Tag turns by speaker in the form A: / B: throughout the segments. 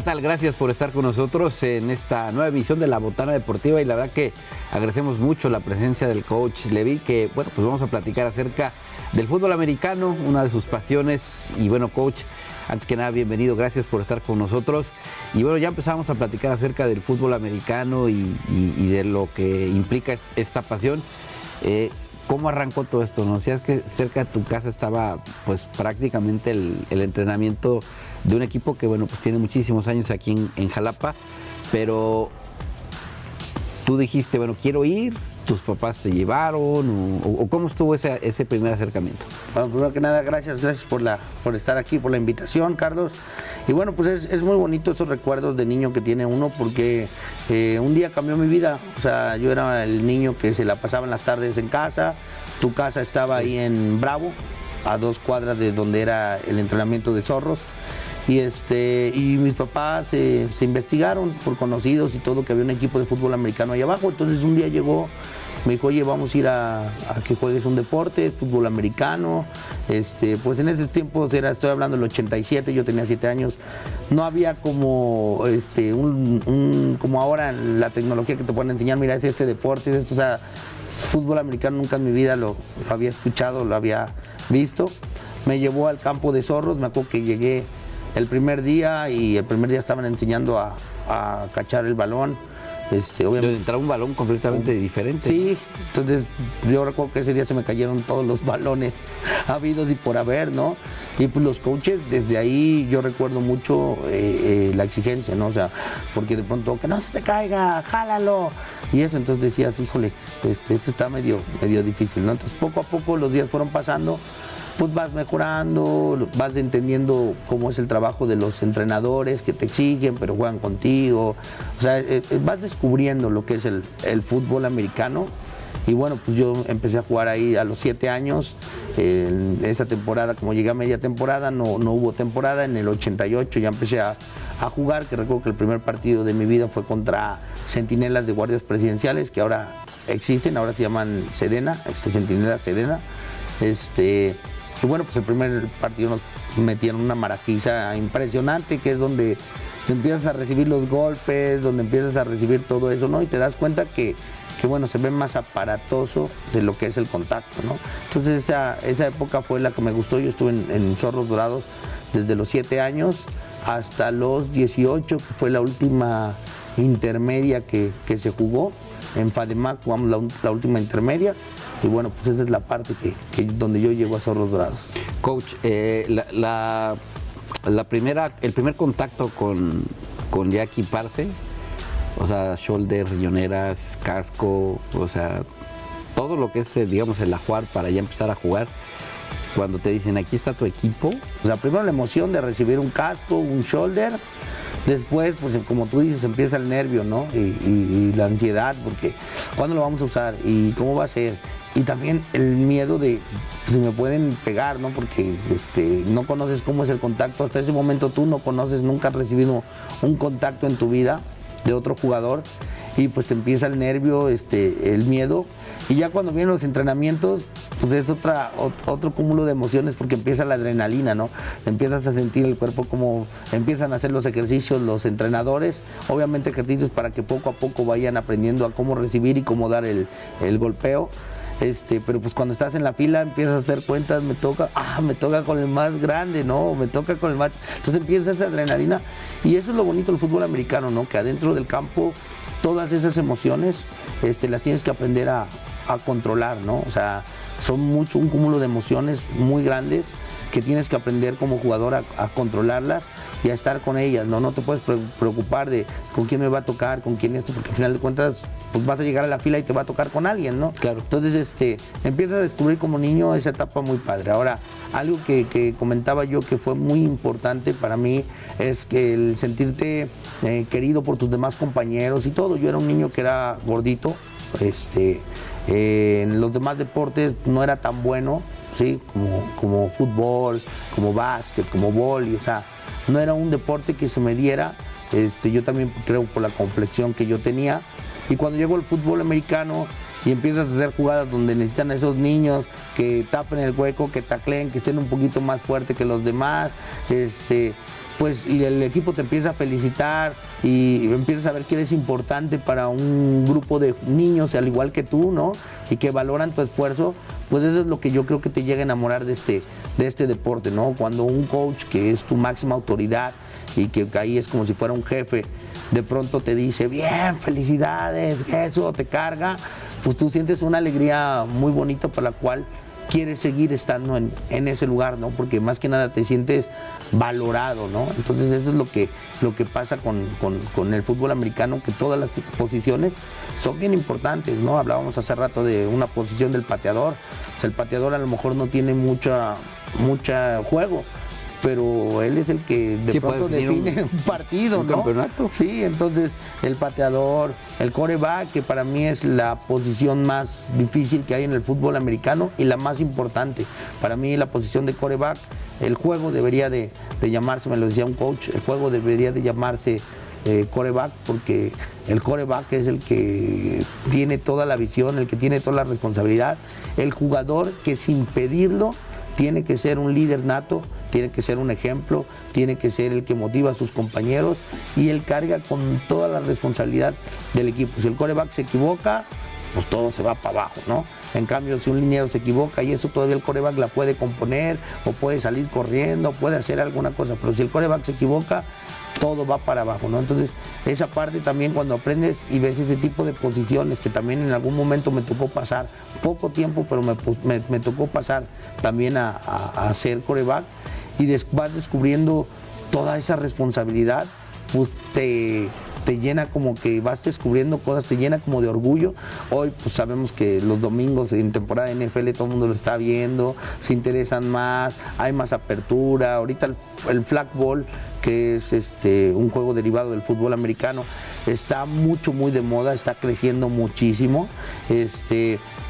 A: ¿Qué tal? Gracias por estar con nosotros en esta nueva emisión de La Botana Deportiva y la verdad que agradecemos mucho la presencia del coach Leví, que bueno, pues vamos a platicar acerca del fútbol americano, una de sus pasiones. Y bueno, coach, antes que nada, bienvenido, gracias por estar con nosotros. Y bueno, ya empezamos a platicar acerca del fútbol americano y de lo que implica esta pasión. ¿Cómo arrancó todo esto? ¿No? Decías que cerca de tu casa estaba pues prácticamente el entrenamiento de un equipo que bueno, pues tiene muchísimos años aquí en Jalapa, pero tú dijiste, bueno, quiero ir, tus papás te llevaron, o ¿cómo estuvo ese primer acercamiento?
B: Bueno, primero que nada, gracias por estar aquí, por la invitación, Carlos. Y bueno, pues es muy bonito esos recuerdos de niño que tiene uno, porque un día cambió mi vida. O sea, yo era el niño que se la pasaba en las tardes en casa. Tu casa estaba ahí en Bravo, a 2 cuadras de donde era el entrenamiento de zorros. Y mis papás se investigaron por conocidos y todo, que había un equipo de fútbol americano ahí abajo. Entonces un día llegó, me dijo, oye, vamos a ir a que juegues un deporte, fútbol americano. Pues en esos tiempos estoy hablando del 87, yo tenía 7 años. No había como como ahora la tecnología que te pueden enseñar, mira, es este deporte, es esto, o sea, fútbol americano nunca en mi vida lo había escuchado, lo había visto. Me llevó al campo de zorros, me acuerdo que llegué el primer día y el primer día estaban enseñando a cachar el balón.
A: Obviamente entraba un balón completamente diferente.
B: Sí, entonces yo recuerdo que ese día se me cayeron todos los balones habidos y por haber, ¿no? Y pues los coaches, desde ahí yo recuerdo mucho la exigencia, ¿no? O sea, porque de pronto, que no se te caiga, jálalo. Y eso, entonces decías, híjole, esto está medio difícil, ¿no? Entonces poco a poco los días fueron pasando, pues vas mejorando, vas entendiendo cómo es el trabajo de los entrenadores que te exigen, pero juegan contigo. O sea, vas descubriendo lo que es el fútbol americano. Y bueno, pues yo empecé a jugar ahí a los 7 años. En esa temporada, como llegué a media temporada, no hubo temporada. En el 88 ya empecé a jugar, que recuerdo que el primer partido de mi vida fue contra Centinelas de Guardias Presidenciales, que ahora existen, ahora se llaman Sedena, Centinelas Sedena. Y bueno, pues el primer partido nos metieron una maraquiza impresionante, que es donde empiezas a recibir los golpes, donde empiezas a recibir todo eso, ¿no? Y te das cuenta que bueno, se ve más aparatoso de lo que es el contacto, ¿no? Entonces esa época fue la que me gustó. Yo estuve en Zorros Dorados desde los 7 años hasta los 18, que fue la última intermedia que se jugó. En FADEMAC jugamos la última intermedia. Y bueno, pues esa es la parte donde yo llego a Zorros Dorados.
A: Coach, el primer contacto con ya equiparse, o sea, shoulder, riñoneras, casco, o sea, todo lo que es, digamos, el ajuar para ya empezar a jugar, cuando te dicen, aquí está tu equipo.
B: O sea, primero la emoción de recibir un casco, un shoulder. Después, pues como tú dices, empieza el nervio, ¿no? Y la ansiedad, porque ¿cuándo lo vamos a usar? ¿Y cómo va a ser? Y también el miedo de si me pueden pegar, ¿no? Porque no conoces cómo es el contacto. Hasta ese momento tú no conoces, nunca has recibido un contacto en tu vida de otro jugador. Y pues te empieza el nervio, el miedo. Y ya cuando vienen los entrenamientos, pues es otro cúmulo de emociones, porque empieza la adrenalina, ¿no? Empiezas a sentir el cuerpo, como empiezan a hacer los ejercicios los entrenadores. Obviamente ejercicios para que poco a poco vayan aprendiendo a cómo recibir y cómo dar el golpeo. Pero pues cuando estás en la fila empiezas a hacer cuentas, me toca con el más grande, ¿no? Me toca con el más... Entonces empieza esa adrenalina, y eso es lo bonito del fútbol americano, ¿no? Que adentro del campo todas esas emociones las tienes que aprender a controlar, ¿no? O sea, son un cúmulo de emociones muy grandes que tienes que aprender como jugador a controlarlas y a estar con ellas, ¿no? No te puedes preocupar de con quién me va a tocar, con quién esto, porque al final de cuentas pues vas a llegar a la fila y te va a tocar con alguien, ¿no?
A: Claro.
B: Entonces empiezas a descubrir como niño esa etapa muy padre. Ahora, algo que comentaba yo que fue muy importante para mí es que el sentirte querido por tus demás compañeros y todo. Yo era un niño que era gordito, en los demás deportes no era tan bueno, ¿sí? Como fútbol, como básquet, como vóley, o sea, no era un deporte que se me diera. Yo también creo por la complexión que yo tenía. Y cuando llegó el fútbol americano y empiezas a hacer jugadas donde necesitan a esos niños que tapen el hueco, que tacleen, que estén un poquito más fuertes que los demás, pues y el equipo te empieza a felicitar y empiezas a ver que eres importante para un grupo de niños al igual que tú, ¿no? Y que valoran tu esfuerzo, pues eso es lo que yo creo que te llega a enamorar de este deporte, ¿no? Cuando un coach que es tu máxima autoridad y que ahí es como si fuera un jefe, de pronto te dice, bien, felicidades, eso te carga, pues tú sientes una alegría muy bonita por la cual quieres seguir estando en ese lugar, ¿no? Porque más que nada te sientes valorado, ¿no? Entonces eso es lo que pasa con el fútbol americano, que todas las posiciones son bien importantes, ¿no? Hablábamos hace rato de una posición del pateador. O sea, el pateador a lo mejor no tiene mucha juego, pero él es el que de pronto define un partido, ¿no?
A: Campeonato.
B: Sí, entonces el pateador, el quarterback, que para mí es la posición más difícil que hay en el fútbol americano y la más importante. Para mí la posición de quarterback, el juego debería de llamarse, me lo decía un coach, el juego debería de llamarse quarterback, porque el quarterback es el que tiene toda la visión, el que tiene toda la responsabilidad, el jugador que sin pedirlo tiene que ser un líder nato, tiene que ser un ejemplo, tiene que ser el que motiva a sus compañeros y él carga con toda la responsabilidad del equipo. Si el quarterback se equivoca, pues todo se va para abajo, ¿no? En cambio, si un liniero se equivoca y eso todavía el quarterback la puede componer o puede salir corriendo, puede hacer alguna cosa, pero si el quarterback se equivoca, todo va para abajo, ¿no? Entonces, esa parte también cuando aprendes y ves ese tipo de posiciones, que también en algún momento me tocó pasar, poco tiempo, pero me tocó pasar también a ser quarterback, y vas descubriendo toda esa responsabilidad, pues te llena, como que vas descubriendo cosas, te llena como de orgullo. Hoy pues sabemos que los domingos en temporada de NFL todo el mundo lo está viendo, se interesan más, hay más apertura. Ahorita el flag ball, que es un juego derivado del fútbol americano, está muy de moda, está creciendo muchísimo.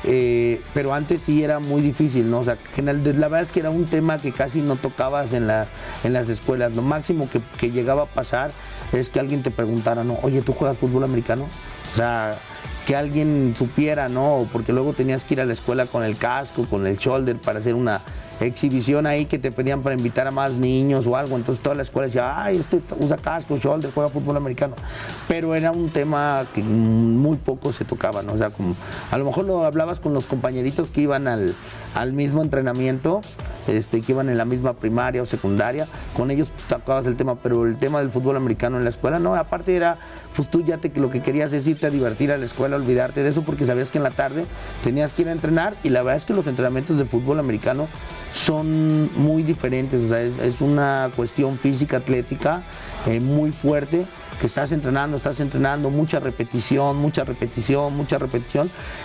B: Pero antes sí era muy difícil, ¿no? O sea, la verdad es que era un tema que casi no tocabas en las escuelas. Lo máximo que llegaba a pasar es que alguien te preguntara, ¿no? Oye, ¿tú juegas fútbol americano? O sea, que alguien supiera, ¿no? Porque luego tenías que ir a la escuela con el casco, con el shoulder, para hacer una exhibición ahí que te pedían para invitar a más niños o algo. Entonces toda la escuela decía, ay, usa casco, shoulder, juega fútbol americano. Pero era un tema que muy poco se tocaba, ¿no? O sea, como a lo mejor lo hablabas con los compañeritos que iban al mismo entrenamiento, que iban en la misma primaria o secundaria, con ellos tocabas el tema, pero el tema del fútbol americano en la escuela, no, aparte era, pues tú ya lo que querías es irte a divertir a la escuela, olvidarte de eso, porque sabías que en la tarde tenías que ir a entrenar, y la verdad es que los entrenamientos de fútbol americano son muy diferentes. O sea, es una cuestión física, atlética, muy fuerte, que estás entrenando, mucha repetición,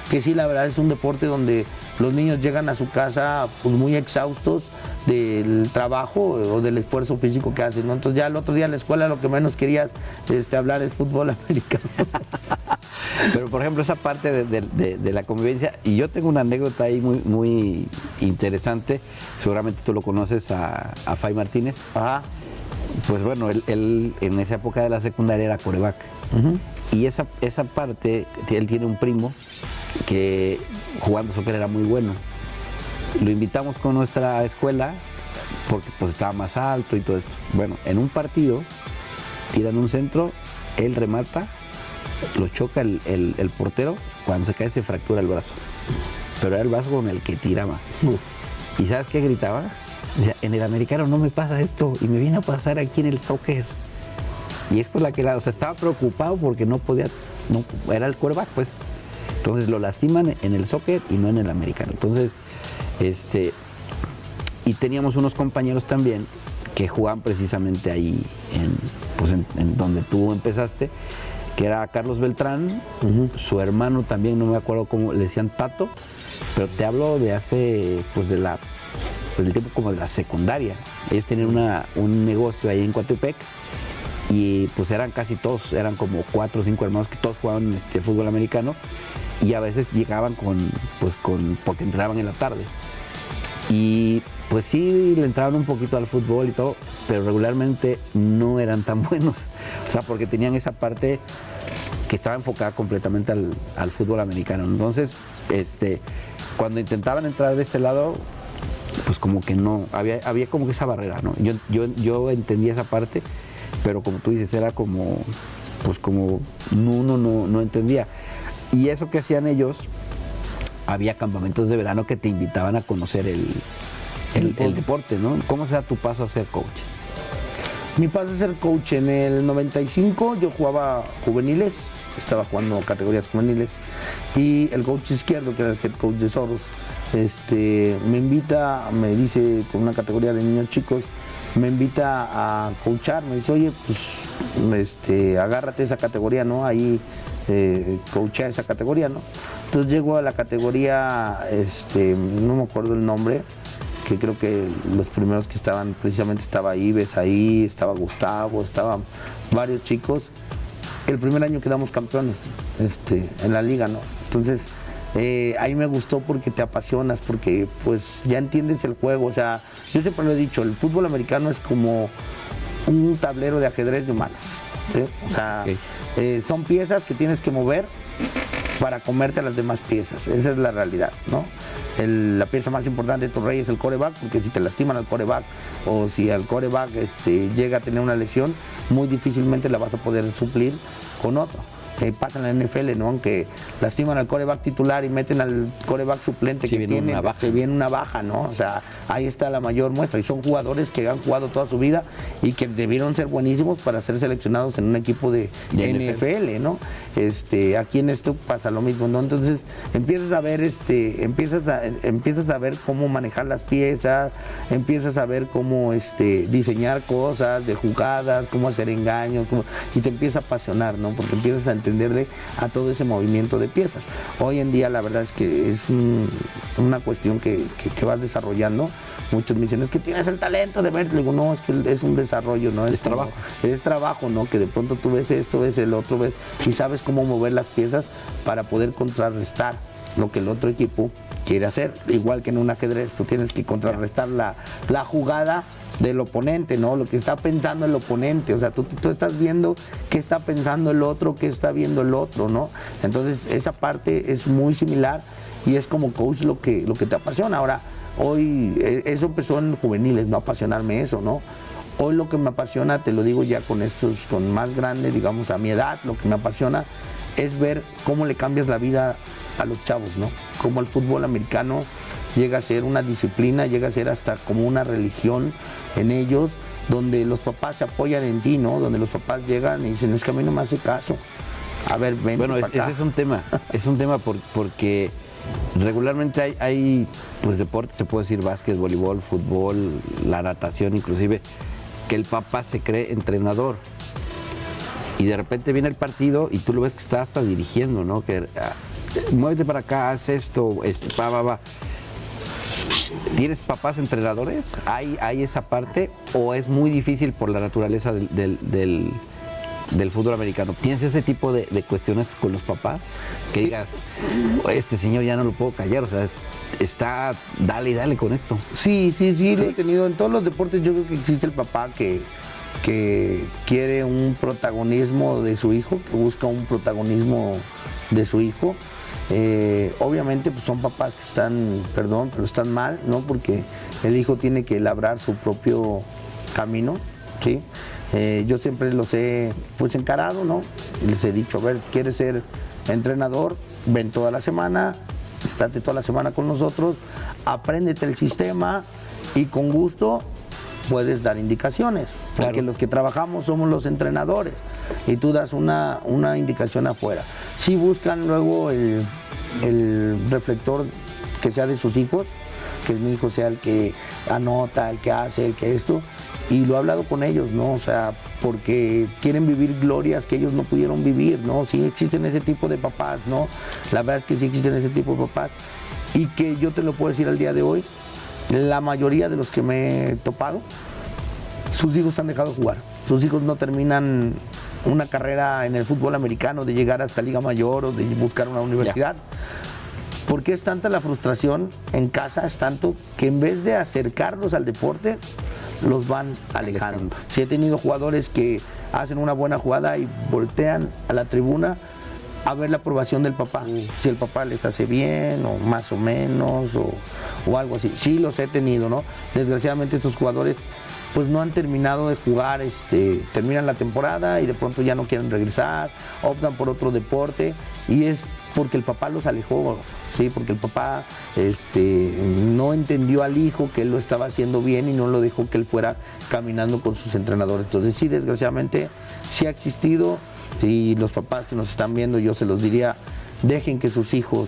B: que sí, la verdad es un deporte donde los niños llegan a su casa pues muy exhaustos del trabajo o del esfuerzo físico que hacen, ¿no? Entonces ya el otro día en la escuela lo que menos querías hablar es fútbol americano.
A: Pero por ejemplo, esa parte de la convivencia, y yo tengo una anécdota ahí muy interesante, seguramente tú lo conoces, a Fay Martínez.
B: Ajá.
A: Pues bueno, él en esa época de la secundaria era quarterback. Uh-huh. Y esa parte, él tiene un primo que jugando soccer era muy bueno. Lo invitamos con nuestra escuela porque pues estaba más alto y todo esto. Bueno, en un partido tiran un centro, él remata, lo choca el portero, cuando se cae se fractura el brazo. Pero era el brazo con el que tiraba. ¿Y sabes qué gritaba? En el americano no me pasa esto y me viene a pasar aquí en el soccer. Y es por la que, o sea, estaba preocupado porque no podía, era el quarterback, pues. Entonces lo lastiman en el soccer y no en el americano. Entonces, y teníamos unos compañeros también que jugaban precisamente ahí, en donde tú empezaste, que era Carlos Beltrán, uh-huh. Su hermano también, no me acuerdo cómo le decían, Tato, pero te hablo de hace, pues del tiempo como de la secundaria. Ellos tenían un negocio ahí en Coatepec y pues eran casi todos, eran como 4 o 5 hermanos que todos jugaban fútbol americano, y a veces llegaban porque entrenaban en la tarde. Y pues sí, le entraban un poquito al fútbol y todo, pero regularmente no eran tan buenos. O sea, porque tenían esa parte que estaba enfocada completamente al fútbol americano. Entonces, cuando intentaban entrar de este lado, pues como que no, había como que esa barrera, ¿no? Yo entendía esa parte, pero como tú dices, era como, pues como uno no entendía. Y eso que hacían ellos, había campamentos de verano que te invitaban a conocer el deporte, ¿no? ¿Cómo se da tu paso a ser coach?
B: Mi paso a ser coach en el 95, yo jugaba juveniles, estaba jugando categorías juveniles, y el coach izquierdo, que era el head coach de Soros, me invita, me dice, con una categoría de niños chicos, me invita a coachar, me dice, oye, pues, agárrate esa categoría, ¿no? Ahí coachea esa categoría, ¿no? Entonces llego a la categoría, no me acuerdo el nombre, que creo que los primeros que estaban, precisamente estaba Ives ahí, estaba Gustavo, estaban varios chicos. El primer año quedamos campeones en la liga, ¿no? Entonces, ahí me gustó porque te apasionas, porque pues ya entiendes el juego. O sea, yo siempre lo he dicho, el fútbol americano es como un tablero de ajedrez de humanos, ¿sí? O sea, son piezas que tienes que mover para comerte a las demás piezas. Esa es la realidad, ¿no? La pieza más importante de tu rey es el quarterback, porque si te lastiman al quarterback o si al quarterback llega a tener una lesión, muy difícilmente la vas a poder suplir con otro. Pasa en la NFL, ¿no? Aunque lastiman al quarterback titular y meten al quarterback suplente que tiene, se viene una baja, ¿no? O sea, ahí está la mayor muestra. Y son jugadores que han jugado toda su vida y que debieron ser buenísimos para ser seleccionados en un equipo de NFL, ¿no? Aquí en esto pasa lo mismo, ¿no? Entonces empiezas a ver, empiezas a ver cómo manejar las piezas, empiezas a ver cómo diseñar cosas de jugadas, cómo hacer engaños, y te empieza a apasionar, ¿no? Porque empiezas a entenderle a todo ese movimiento de piezas. Hoy en día la verdad es que es una cuestión que vas desarrollando. Muchos me dicen, es que tienes el talento de ver. Le digo, no, es que es un desarrollo, ¿no? Es trabajo. Es trabajo, ¿no? Que de pronto tú ves esto, ves el otro, ves y sabes cómo mover las piezas para poder contrarrestar lo que el otro equipo quiere hacer. Igual que en un ajedrez, tú tienes que contrarrestar la jugada del oponente, ¿no? Lo que está pensando el oponente, o sea, tú estás viendo qué está pensando el otro, qué está viendo el otro, ¿no? Entonces, esa parte es muy similar y es como coach lo que te apasiona. Ahora, hoy, eso empezó en juveniles, no apasionarme eso, ¿no? Hoy lo que me apasiona, te lo digo ya con más grandes, digamos, a mi edad, lo que me apasiona es ver cómo le cambias la vida a los chavos, ¿no? Cómo el fútbol americano llega a ser una disciplina, llega a ser hasta como una religión en ellos, donde los papás se apoyan en ti, ¿no? Donde los papás llegan y dicen, es que a mí no me hace caso. A ver, ven.
A: Bueno, ese es un tema porque regularmente hay pues deportes, se puede decir básquet, voleibol, fútbol, la natación inclusive, que el papá se cree entrenador. Y de repente viene el partido y tú lo ves que está hasta dirigiendo, ¿no? Que muévete para acá, haz esto, va. ¿Tienes papás entrenadores? ¿Hay esa parte? ¿O es muy difícil por la naturaleza del fútbol americano? ¿Tienes ese tipo de cuestiones con los papás? Que digas, este señor ya no lo puedo callar, o sea, está dale y dale con esto.
B: Sí, lo he tenido. En todos los deportes yo creo que existe el papá que quiere un protagonismo de su hijo, que busca un protagonismo de su hijo. Obviamente pues son papás que están, perdón, pero están mal, ¿no? Porque el hijo tiene que labrar su propio camino, ¿sí? Yo siempre los he pues encarado, ¿no? Les he dicho, a ver, ¿quieres ser entrenador? Ven toda la semana, estate toda la semana con nosotros, apréndete el sistema y con gusto puedes dar indicaciones, porque claro, los que trabajamos somos los entrenadores y tú das una indicación afuera. Si buscan luego el reflector que sea de sus hijos, que mi hijo sea el que anota, el que hace, el que esto, y lo he hablado con ellos, ¿no? O sea, porque quieren vivir glorias que ellos no pudieron vivir, ¿no? Sí existen ese tipo de papás, ¿no? La verdad es que sí existen ese tipo de papás y que yo te lo puedo decir al día de hoy, la mayoría de los que me he topado, sus hijos han dejado de jugar. Sus hijos no terminan una carrera en el fútbol americano, de llegar hasta Liga Mayor o de buscar una universidad. Porque es tanta la frustración en casa, es tanto que en vez de acercarlos al deporte, los van alejando. Sí he tenido jugadores que hacen una buena jugada y voltean a la tribuna a ver la aprobación del papá, si el papá les hace bien o más o menos o algo así. Sí los he tenido, ¿no? Desgraciadamente estos jugadores pues no han terminado de jugar, terminan la temporada y de pronto ya no quieren regresar, optan por otro deporte y es porque el papá los alejó, ¿sí? Porque el papá no entendió al hijo que él lo estaba haciendo bien y no lo dejó que él fuera caminando con sus entrenadores. Entonces sí, desgraciadamente sí ha existido. Y los papás que nos están viendo, yo se los diría, dejen que sus hijos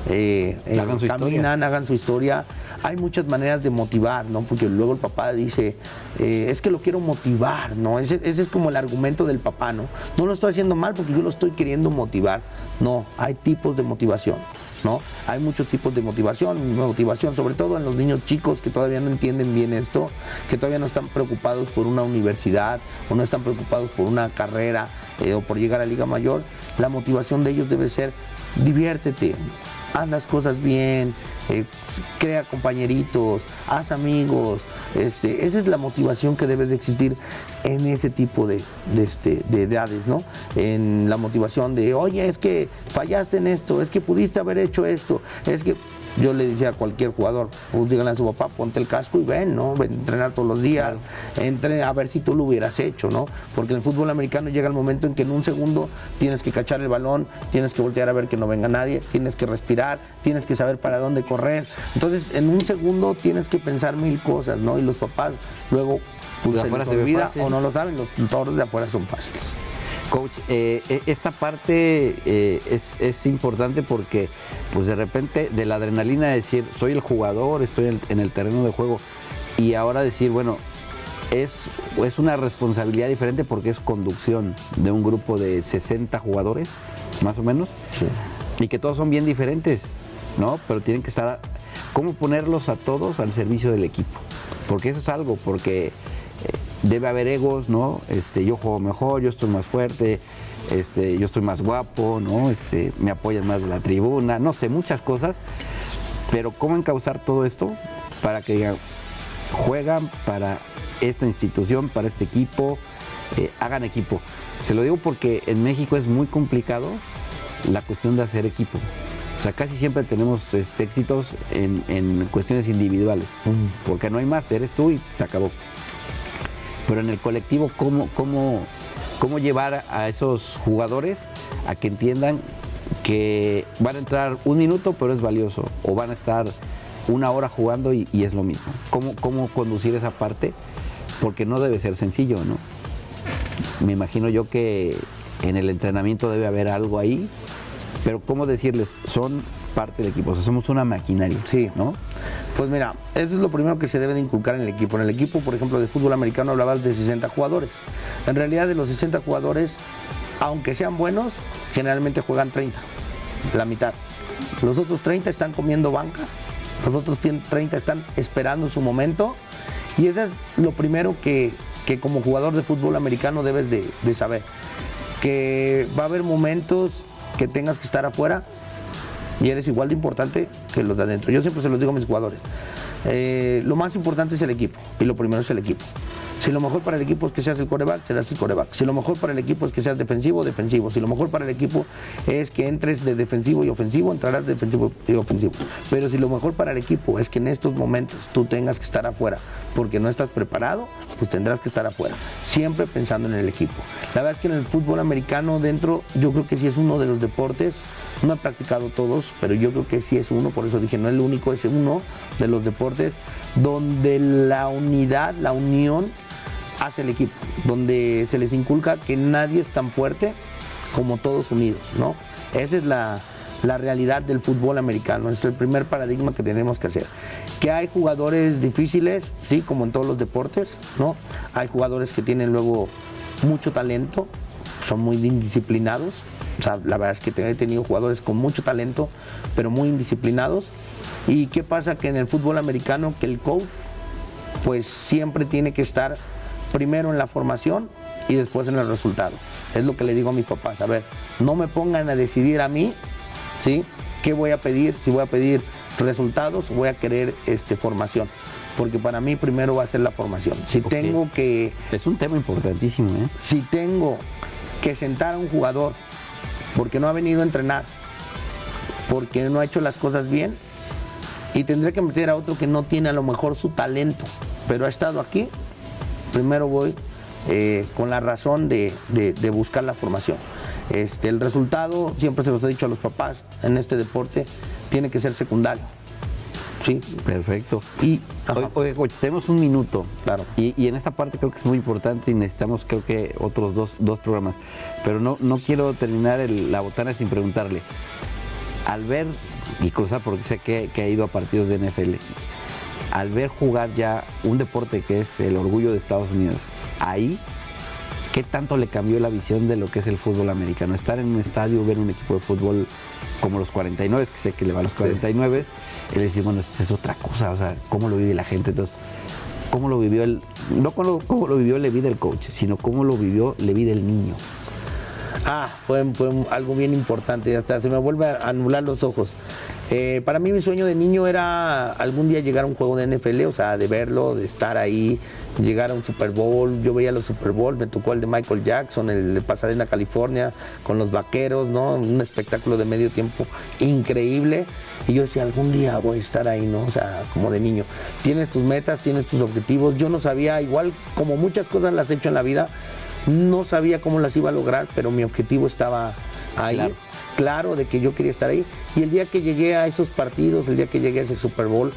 B: hagan su historia. Hay muchas maneras de motivar, ¿no? Porque luego el papá dice, es que lo quiero motivar, ¿no? Ese es como el argumento del papá, ¿no? No lo estoy haciendo mal porque yo lo estoy queriendo motivar. No, hay tipos de motivación, ¿no? Hay muchos tipos de motivación, sobre todo en los niños chicos que todavía no entienden bien esto, que todavía no están preocupados por una universidad o no están preocupados por una carrera o por llegar a Liga Mayor. La motivación de ellos debe ser, diviértete, haz las cosas bien, crea compañeritos, haz amigos. Esa es la motivación que debe de existir en ese tipo de edades, ¿no? En la motivación de, oye, es que fallaste en esto, es que pudiste haber hecho esto, es que... Yo le decía a cualquier jugador, pues díganle a su papá, ponte el casco y ven, ¿no? Ven a entrenar todos los días, entrena a ver si tú lo hubieras hecho, ¿no? Porque en el fútbol americano llega el momento en que en un segundo tienes que cachar el balón, tienes que voltear a ver que no venga nadie, tienes que respirar, tienes que saber para dónde correr. Entonces, en un segundo tienes que pensar mil cosas, ¿no? Y los papás luego pues, se les olvida o no lo saben, los toros de afuera son fáciles.
A: Coach, esta parte es importante porque pues de repente de la adrenalina de decir soy el jugador, estoy en el terreno de juego y ahora decir, bueno, es una responsabilidad diferente porque es conducción de un grupo de 60 jugadores, más o menos, sí. Y que todos son bien diferentes, ¿no? Pero tienen que estar, ¿cómo ponerlos a todos al servicio del equipo? Porque eso es algo, porque... debe haber egos, ¿no? Yo juego mejor, yo estoy más fuerte, yo estoy más guapo, ¿no? Me apoyan más de la tribuna, no sé, muchas cosas. Pero ¿cómo encauzar todo esto para que digan, juegan para esta institución, para este equipo, hagan equipo? Se lo digo porque en México es muy complicado la cuestión de hacer equipo. O sea, casi siempre tenemos éxitos en cuestiones individuales, porque no hay más, eres tú y se acabó. Pero en el colectivo, ¿cómo llevar a esos jugadores a que entiendan que van a entrar un minuto, pero es valioso? O van a estar una hora jugando y es lo mismo. ¿Cómo conducir esa parte? Porque no debe ser sencillo, ¿no? Me imagino yo que en el entrenamiento debe haber algo ahí, pero ¿cómo decirles? Son parte del equipo, o sea, somos una maquinaria,
B: sí,
A: ¿no?
B: Pues mira, eso es lo primero que se debe de inculcar en el equipo. En el equipo, por ejemplo, de fútbol americano hablabas de 60 jugadores. En realidad, de los 60 jugadores, aunque sean buenos, generalmente juegan 30, la mitad. Los otros 30 están comiendo banca, los otros 30 están esperando su momento, y eso es lo primero que como jugador de fútbol americano debes de saber. Que va a haber momentos que tengas que estar afuera, y eres igual de importante que los de adentro. Yo siempre se los digo a mis jugadores. Lo más importante es el equipo, y lo primero es el equipo. Si lo mejor para el equipo es que seas el quarterback, serás el quarterback. Si lo mejor para el equipo es que seas defensivo, defensivo. Si lo mejor para el equipo es que entres de defensivo y ofensivo, entrarás de defensivo y ofensivo. Pero si lo mejor para el equipo es que en estos momentos tú tengas que estar afuera porque no estás preparado, pues tendrás que estar afuera. Siempre pensando en el equipo. La verdad es que en el fútbol americano dentro, yo creo que sí es uno de los deportes. No he practicado todos, pero yo creo que sí es uno, por eso dije, no el único, es uno de los deportes donde la unidad, la unión hace el equipo, donde se les inculca que nadie es tan fuerte como todos unidos, ¿no? Esa es la realidad del fútbol americano, es el primer paradigma que tenemos que hacer. Que hay jugadores difíciles, sí, como en todos los deportes, ¿no? Hay jugadores que tienen luego mucho talento, son muy indisciplinados. O sea, la verdad es que he tenido jugadores con mucho talento, pero muy indisciplinados. ¿Y qué pasa? Que en el fútbol americano, que el coach, pues siempre tiene que estar primero en la formación y después en el resultado. Es lo que le digo a mis papás. A ver, no me pongan a decidir a mí, ¿sí? ¿Qué voy a pedir? Si voy a pedir resultados, voy a querer formación. Porque para mí primero va a ser la formación. Si tengo que...
A: Es un tema importantísimo, ¿eh?
B: Si tengo que sentar a un jugador porque no ha venido a entrenar, porque no ha hecho las cosas bien, y tendré que meter a otro que no tiene a lo mejor su talento, pero ha estado aquí. Primero voy con la razón de buscar la formación. El resultado, siempre se los he dicho a los papás, en este deporte tiene que ser secundario. Sí.
A: Perfecto.
B: Y,
A: oye, coach, tenemos un minuto.
B: Claro.
A: Y en esta parte creo que es muy importante y necesitamos, creo que, otros dos programas. Pero no quiero terminar la botana sin preguntarle. Al ver, y cosa porque sé que ha ido a partidos de NFL, al ver jugar ya un deporte que es el orgullo de Estados Unidos, ahí, ¿qué tanto le cambió la visión de lo que es el fútbol americano? Estar en un estadio, ver un equipo de fútbol como los 49, que sé que le va a los 49, él decía, bueno, esto es otra cosa, o sea, ¿cómo lo vive la gente? Entonces, ¿cómo lo vivió no cómo lo vivió Leví del coach, sino cómo lo vivió Leví del niño?
B: Fue algo bien importante, hasta se me vuelve a anular los ojos. Para mí mi sueño de niño era algún día llegar a un juego de NFL, o sea, de verlo, de estar ahí, llegar a un Super Bowl. Yo veía los Super Bowl, me tocó el de Michael Jackson, el de Pasadena, California, con los Vaqueros, ¿no? Un espectáculo de medio tiempo increíble. Y yo decía, algún día voy a estar ahí, ¿no? O sea, como de niño. Tienes tus metas, tienes tus objetivos. Yo no sabía, igual como muchas cosas las he hecho en la vida, no sabía cómo las iba a lograr, pero mi objetivo estaba ahí. Claro, de que yo quería estar ahí. Y el día que llegué a esos partidos, el día que llegué a ese Super Bowl,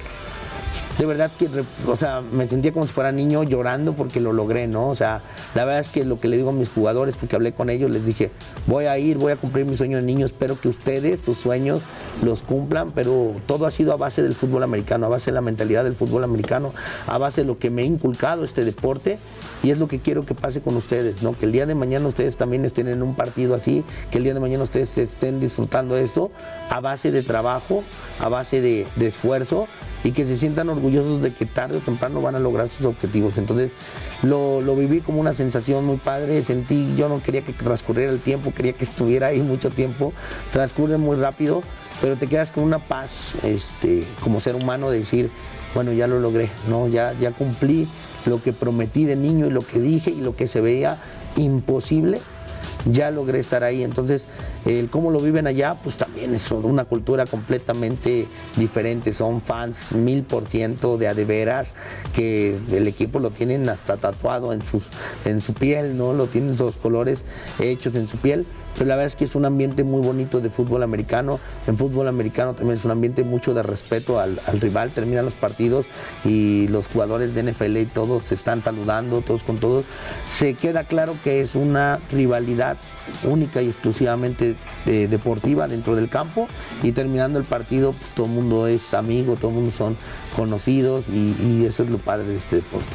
B: de verdad que, o sea, me sentía como si fuera niño llorando porque lo logré, ¿no? O sea, la verdad es que lo que le digo a mis jugadores, porque hablé con ellos, les dije, voy a cumplir mi sueño de niño, espero que ustedes, sus sueños, los cumplan, pero todo ha sido a base del fútbol americano, a base de la mentalidad del fútbol americano, a base de lo que me ha inculcado este deporte, y es lo que quiero que pase con ustedes, ¿no? Que el día de mañana ustedes también estén en un partido así, que el día de mañana ustedes estén disfrutando esto a base de trabajo, a base de esfuerzo, y que se sientan orgullosos de que tarde o temprano van a lograr sus objetivos. Entonces lo viví como una sensación muy padre, yo no quería que transcurriera el tiempo, quería que estuviera ahí mucho tiempo, transcurre muy rápido, pero te quedas con una paz como ser humano de decir, bueno, ya lo logré, ¿no? Ya cumplí lo que prometí de niño y lo que dije y lo que se veía imposible, ya logré estar ahí. Entonces, el cómo lo viven allá, pues también es una cultura completamente diferente. Son fans 1000% de veras, que el equipo lo tienen hasta tatuado en su piel, ¿no? Lo tienen esos colores hechos en su piel. Pero la verdad es que es un ambiente muy bonito de fútbol americano. En fútbol americano también es un ambiente mucho de respeto al rival. Terminan los partidos y los jugadores de NFL y todos se están saludando, todos con todos. Se queda claro que es una rivalidad única y exclusivamente deportiva dentro del campo, y terminando el partido, pues todo el mundo es amigo, todo el mundo son conocidos, y eso es lo padre de este deporte.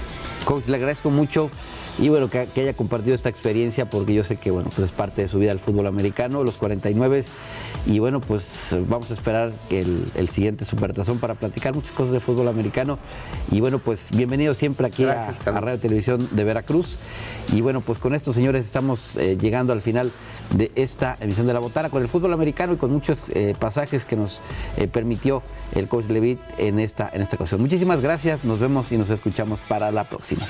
A: Coach, le agradezco mucho. Y bueno, que haya compartido esta experiencia, porque yo sé que, bueno, pues es parte de su vida el fútbol americano, los 49. Y bueno, pues vamos a esperar que el siguiente Supertazón para platicar muchas cosas de fútbol americano. Y bueno, pues bienvenido siempre aquí a Radio Televisión de Veracruz. Y bueno, pues con esto, señores, estamos llegando al final de esta emisión de La Botana con el fútbol americano y con muchos pasajes que nos permitió el coach Leví en esta ocasión. Muchísimas gracias, nos vemos y nos escuchamos para la próxima.